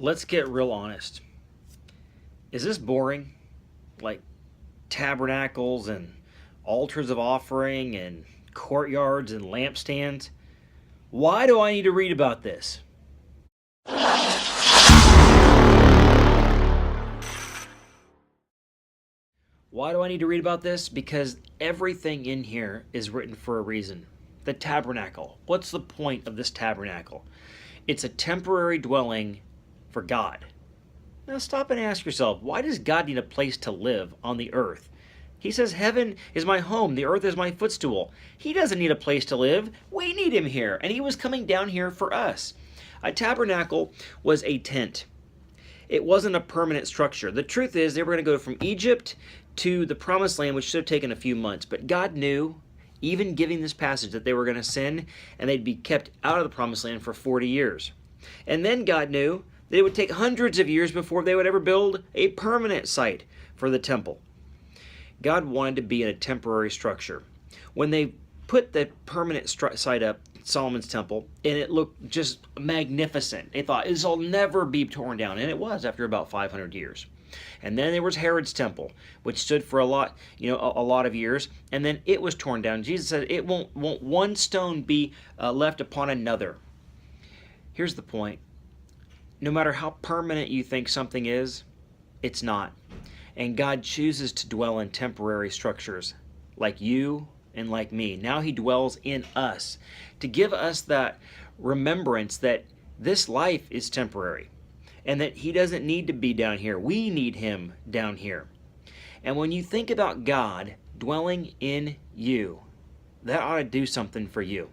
Let's get real honest. Is this boring? Like tabernacles and altars of offering and courtyards and lampstands? Why do I need to read about this? Why do I need to read about this? Because everything in here is written for a reason. The tabernacle. What's the point of this tabernacle? It's a temporary dwelling for God. Now stop and ask yourself, why does God need a place to live on the earth? He says, heaven is my home, the earth is my footstool. He doesn't need a place to live. We need him here, and he was coming down here for us. A tabernacle was a tent. It wasn't a permanent structure. The truth is, they were going to go from Egypt to the promised land, which should have taken a few months. But God knew, even giving this passage, that they were going to sin and they'd be kept out of the promised land for 40 years. And then God knew that it would take hundreds of years before they would ever build a permanent site for the temple. God wanted to be in a temporary structure. When they put the permanent site up, Solomon's temple, and it looked just magnificent, they thought this will never be torn down, and it was after about 500 years. And then there was Herod's temple, which stood for a lot of years, and then it was torn down. Jesus said, "It won't one stone be left upon another." Here's the point: no matter how permanent you think something is, it's not. And God chooses to dwell in temporary structures, like you and like me. Now he dwells in us to give us that remembrance that this life is temporary and that he doesn't need to be down here. We need him down here. And when you think about God dwelling in you, that ought to do something for you.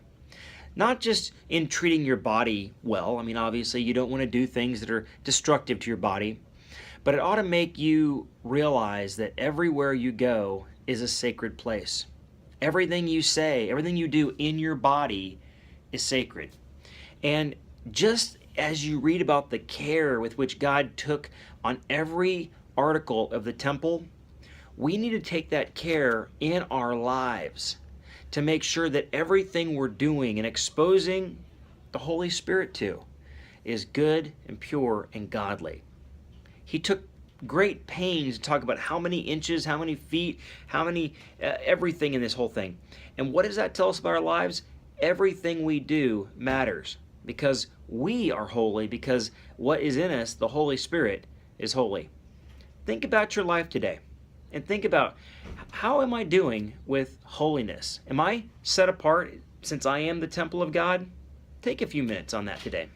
Not just in treating your body well. I mean, obviously you don't want to do things that are destructive to your body, but it ought to make you realize that everywhere you go is a sacred place. Everything you say, everything you do in your body is sacred. And just as you read about the care with which God took on every article of the temple, we need to take that care in our lives to make sure that everything we're doing and exposing the Holy Spirit to is good and pure and godly. He took great pains to talk about how many inches, how many feet, how many, everything in this whole thing. And what does that tell us about our lives? Everything we do matters because we are holy, because what is in us, the Holy Spirit, is holy. Think about your life today and think about, how am I doing with holiness? Am I set apart since I am the temple of God? Take a few minutes on that today.